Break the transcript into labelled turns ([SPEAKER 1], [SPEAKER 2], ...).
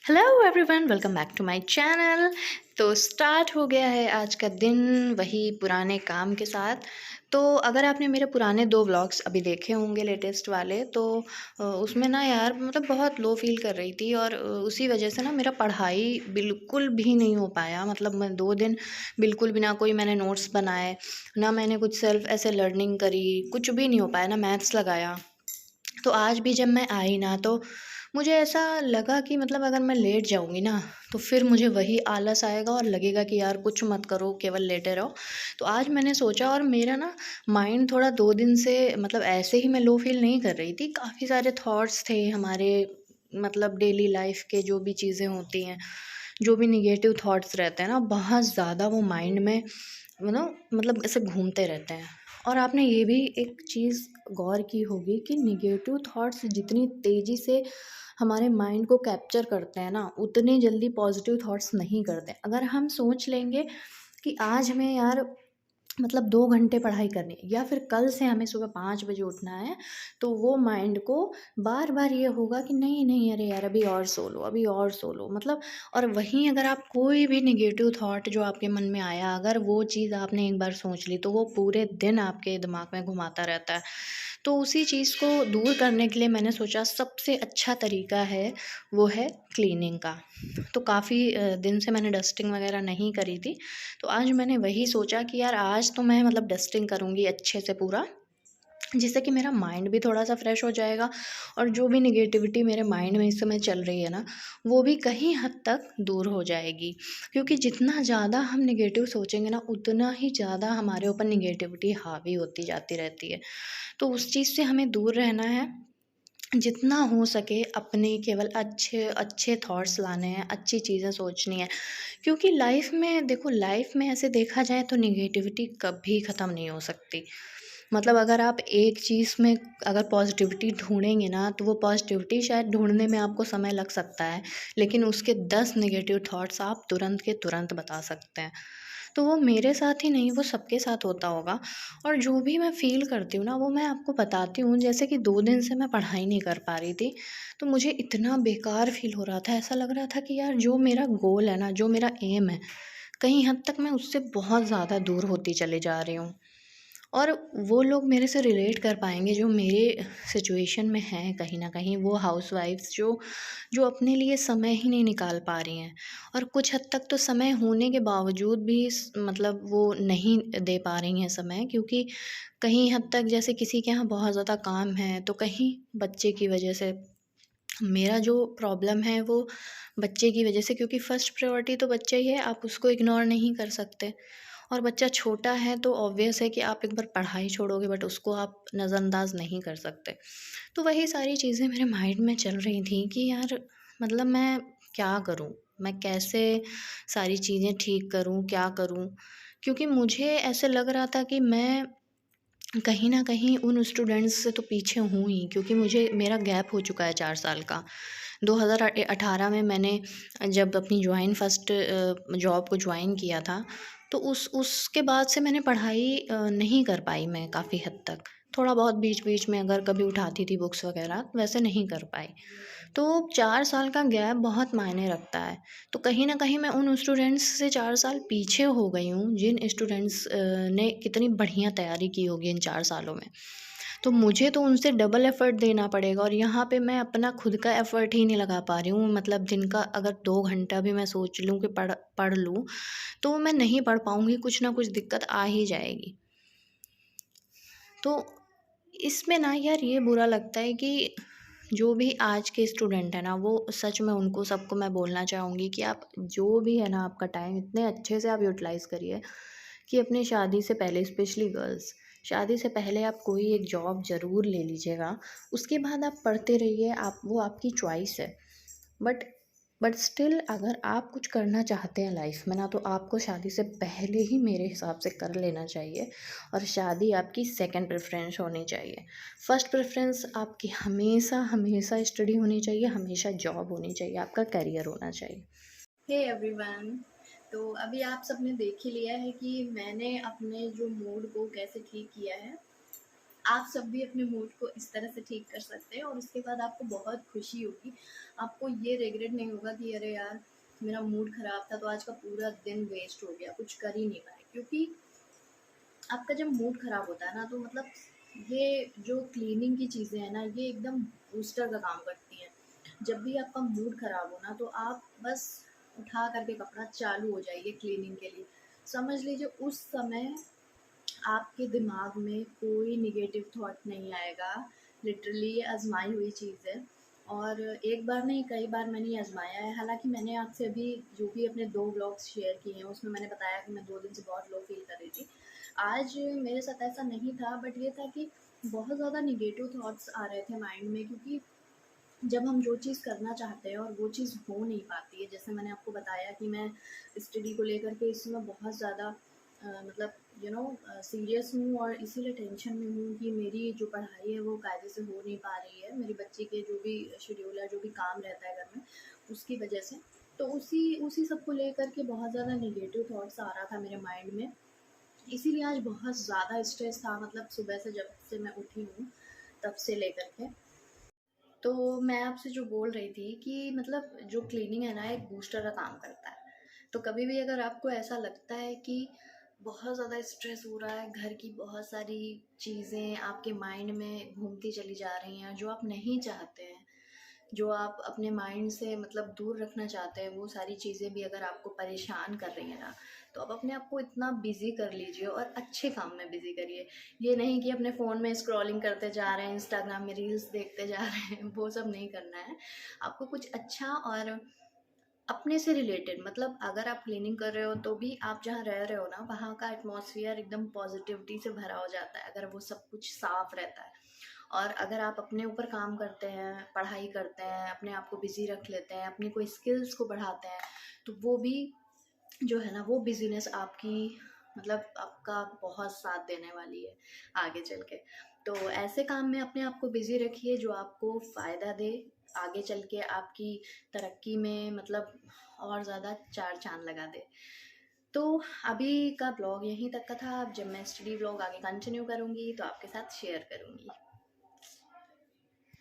[SPEAKER 1] Hello everyone, welcome back to my channel. तो start हो गया है आज का दिन वही पुराने काम के साथ। तो अगर आपने मेरे पुराने 2 व्लॉग्स अभी देखे होंगे लेटेस्ट वाले, तो उसमें ना यार मतलब बहुत लो फील कर रही थी और उसी वजह से ना मेरा पढ़ाई बिल्कुल भी नहीं हो पाया। मतलब मैं 2 दिन बिल्कुल भी ना कोई मैंने नोट्स बनाए, ना मैंने कुछ सेल्फ ऐसे लर्निंग करी, कुछ भी नहीं हो पाया, ना मैथ्स लगाया। तो आज भी जब मैं आई ना, तो मुझे ऐसा लगा कि मतलब अगर मैं लेट जाऊँगी ना, तो फिर मुझे वही आलस आएगा और लगेगा कि यार कुछ मत करो, केवल लेटे रहो। तो आज मैंने सोचा, और मेरा ना माइंड थोड़ा 2 दिन से मतलब ऐसे ही मैं लो फ़ील नहीं कर रही थी। काफ़ी सारे थॉट्स थे हमारे, मतलब डेली लाइफ़ के जो भी चीज़ें होती हैं, जो भी नेगेटिव थॉट्स रहते हैं ना, बहुत ज़्यादा वो माइंड में मतलब ऐसे घूमते रहते हैं। और आपने ये भी एक चीज़ गौर की होगी कि नेगेटिव थॉट्स जितनी तेज़ी से हमारे माइंड को कैप्चर करते हैं ना, उतने जल्दी पॉजिटिव थॉट्स नहीं करते। अगर हम सोच लेंगे कि आज हमें यार मतलब 2 घंटे पढ़ाई करनी है, या फिर कल से हमें सुबह 5 बजे उठना है, तो वो माइंड को बार-बार ये होगा कि नहीं, नहीं, अरे यार अभी और सो लो, अभी और सो लो, मतलब। और वहीं अगर आप कोई भी नेगेटिव थॉट जो आपके मन में आया, अगर वो चीज़ आपने एक बार सोच ली, तो वो पूरे दिन आपके दिमाग में घुमाता रहता है। तो उसी चीज़ को दूर करने के लिए मैंने सोचा सबसे अच्छा तरीका है, वो है क्लीनिंग का। तो काफ़ी दिन से मैंने डस्टिंग वगैरह नहीं करी थी। तो आज मैंने वही सोचा कि यार आज तो मैं मतलब डस्टिंग करूँगी अच्छे से पूरा, जिससे कि मेरा माइंड भी थोड़ा-सा फ्रेश हो जाएगा, और जो भी नेगेटिविटी मेरे माइंड में इस समय चल रही है ना, वो भी कहीं हद तक दूर हो जाएगी। क्योंकि जितना ज़्यादा हम नेगेटिव सोचेंगे ना, उतना ही ज़्यादा हमारे ऊपर नेगेटिविटी हावी होती जाती रहती है। तो उस चीज़ से हमें दूर रहना है। जितना हो सके अपने केवल अच्छे अच्छे थॉट्स लाने हैं, अच्छी चीज़ें सोचनी है। क्योंकि लाइफ में देखो, लाइफ में ऐसे देखा जाए तो नेगेटिविटी कभी ख़त्म नहीं हो सकती। मतलब अगर आप एक चीज़ में अगर पॉजिटिविटी ढूँढेंगे ना, तो वो पॉजिटिविटी शायद ढूँढने में आपको समय लग सकता है, लेकिन उसके 10 नेगेटिव थॉट्स आप तुरंत के तुरंत बता सकते हैं। तो वो मेरे साथ ही नहीं, वो सबके साथ होता होगा। और जो भी मैं फ़ील करती हूँ ना, वो मैं आपको बताती हूँ। जैसे कि 2 दिन से मैं पढ़ाई नहीं कर पा रही थी, तो मुझे इतना बेकार फ़ील हो रहा था, ऐसा लग रहा था कि यार जो मेरा गोल है ना, जो मेरा एम है, कहीं हद तक मैं उससे बहुत ज़्यादा दूर होती चली जा रही हूँ। और वो लोग मेरे से रिलेट कर पाएँगे जो मेरे सिचुएशन में हैं कहीं न कहीं, वो हाउसवाइफ़्स जो जो अपने लिए समय ही नहीं निकाल पा रही हैं। और कुछ हद तक तो समय होने के बावजूद भी मतलब वो नहीं दे पा रही हैं समय, क्योंकि कहीं हद तक जैसे किसी के यहाँ बहुत ज़्यादा काम है, तो कहीं बच्चे की वजह से। मेरा जो प्रॉब्लम है वो बच्चे की वजह से, क्योंकि फर्स्ट प्रायोरिटी तो बच्चा ही है, आप उसको इग्नोर नहीं कर सकते। और बच्चा छोटा है तो ऑब्वियस है कि आप एक बार पढ़ाई छोड़ोगे, बट उसको आप नज़रअंदाज नहीं कर सकते। तो वही सारी चीज़ें मेरे माइंड में चल रही थी कि यार मतलब मैं क्या करूँ? मैं कैसे सारी चीज़ें ठीक करूँ, क्या करूँ? क्योंकि मुझे ऐसे लग रहा था कि मैं कहीं न कहीं उन स्टूडेंट्स से तो पीछे हूँ ही, क्योंकि मुझे मेरा गैप हो चुका है 4 साल का। 2018 में मैंने जब अपनी फर्स्ट जॉब को जॉइन किया था, तो उसके बाद से मैंने पढ़ाई नहीं कर पाई मैं काफ़ी हद तक। थोड़ा बहुत बीच-बीच में अगर कभी उठाती थी बुक्स वग़ैरह, वैसे नहीं कर पाई। तो 4 साल का गैप बहुत मायने रखता है। तो कहीं न कहीं मैं उन स्टूडेंट्स से 4 साल पीछे हो गई हूँ, जिन स्टूडेंट्स ने कितनी बढ़िया तैयारी की होगी इन 4 सालों में। तो मुझे तो उनसे डबल एफ़र्ट देना पड़ेगा, और यहाँ पे मैं अपना खुद का एफ़र्ट ही नहीं लगा पा रही हूँ। मतलब दिन का अगर 2 घंटा भी मैं सोच लूँ कि पढ़ पढ़ लूँ, तो मैं नहीं पढ़ पाऊँगी, कुछ ना कुछ दिक्कत आ ही जाएगी। तो इसमें ना यार ये बुरा लगता है कि जो भी आज के स्टूडेंट है ना, वो सच में उनको सबको मैं बोलना चाहूँगी कि आप जो भी है ना, आपका टाइम इतने अच्छे से आप यूटिलाइज़ करिए कि अपनी शादी से पहले, स्पेशली गर्ल्स, शादी से पहले आप कोई एक जॉब ज़रूर ले लीजिएगा। उसके बाद आप पढ़ते रहिए, आप वो आपकी चॉइस है। बट बट स्टिल अगर आप कुछ करना चाहते हैं लाइफ में ना, तो आपको शादी से पहले ही मेरे हिसाब से कर लेना चाहिए। और शादी आपकी सेकंड प्रेफ़रेंस होनी चाहिए। फर्स्ट प्रेफ़रेंस आपकी हमेशा हमेशा स्टडी होनी चाहिए, हमेशा जॉब होनी चाहिए, आपका करियर होना चाहिए। हे एवरीवन, तो अभी आप सबने देख ही लिया है कि मैंने अपने जो मूड को कैसे ठीक किया है।
[SPEAKER 2] आप सब भी अपने मूड को इस तरह से ठीक कर सकते हैं और उसके बाद आपको बहुत खुशी होगी। आपको ये रिग्रेट नहीं होगा कि अरे यार मेरा मूड ख़राब था तो आज का पूरा दिन वेस्ट हो गया, कुछ कर ही नहीं पाए। क्योंकि आपका जब मूड ख़राब होता है ना तो मतलब ये जो क्लीनिंग की चीज़ें हैं ना ये एकदम बूस्टर का काम करती हैं। जब भी आपका मूड ख़राब हो ना तो आप बस उठा करके कपड़ा चालू हो जाइए क्लीनिंग के लिए। समझ लीजिए उस समय आपके दिमाग में कोई नेगेटिव थॉट नहीं आएगा। लिटरली ये आज़माई हुई चीज़ है और एक बार नहीं कई बार मैंने ये आज़माया है। हालाँकि मैंने आपसे अभी जो भी अपने 2 व्लॉग्स शेयर किए हैं उसमें मैंने बताया कि मैं 2 दिन से बहुत लो फ़ील कर रही थी। आज मेरे साथ ऐसा नहीं था बट ये था कि बहुत ज़्यादा नेगेटिव थॉट्स आ रहे थे माइंड में। क्योंकि जब हम जो चीज़ करना चाहते हैं और वो चीज़ हो नहीं पाती है, जैसे मैंने आपको बताया कि मैं स्टडी को लेकर के इस समय बहुत ज़्यादा मतलब सीरियस हूँ और इसीलिए टेंशन में हूँ कि मेरी जो पढ़ाई है वो कायदे से हो नहीं पा रही है। मेरी बच्ची के जो भी शेड्यूल है, जो भी काम रहता है घर में, उसकी वजह से। तो उसी उसी सब को लेकर के बहुत ज़्यादा नेगेटिव थॉट्स आ रहा था मेरे माइंड में। इसीलिए आज बहुत ज़्यादा स्ट्रेस था, मतलब सुबह से जब से मैं उठी हूँ तब से लेकर के। तो मैं आपसे जो बोल रही थी कि मतलब जो क्लीनिंग है ना एक बूस्टर का काम करता है। तो कभी भी अगर आपको ऐसा लगता है कि बहुत ज़्यादा स्ट्रेस हो रहा है, घर की बहुत सारी चीज़ें आपके माइंड में घूमती चली जा रही हैं जो आप नहीं चाहते हैं, जो आप अपने माइंड से मतलब दूर रखना चाहते हैं, वो सारी चीज़ें भी अगर आपको परेशान कर रही हैं ना, तो आप अपने आप को इतना बिज़ी कर लीजिए और अच्छे काम में बिज़ी करिए। ये नहीं कि अपने फ़ोन में स्क्रॉलिंग करते जा रहे हैं, इंस्टाग्राम में रील्स देखते जा रहे हैं, वो सब नहीं करना है। आपको कुछ अच्छा और अपने से रिलेटेड, मतलब अगर आप क्लीनिंग कर रहे हो तो भी आप जहाँ रह रहे हो ना वहाँ का एटमॉस्फेयर एकदम पॉजिटिविटी से भरा हो जाता है अगर वो सब कुछ साफ रहता है। और अगर आप अपने ऊपर काम करते हैं, पढ़ाई करते हैं, अपने आप को बिजी रख लेते हैं, अपनी कोई स्किल्स को बढ़ाते हैं, तो वो भी जो है ना वो बिजीनेस आपकी मतलब आपका बहुत साथ देने वाली है आगे चल के। तो ऐसे काम में अपने आप को बिजी रखिए जो आपको फ़ायदा दे, आगे चल के आपकी तरक्की में मतलब और ज़्यादा चार चांद लगा दे। तो अभी का ब्लॉग यहीं तक का था। अब जब मैं स्टडी ब्लॉग आगे कंटिन्यू करूँगी तो आपके साथ शेयर करूँगी।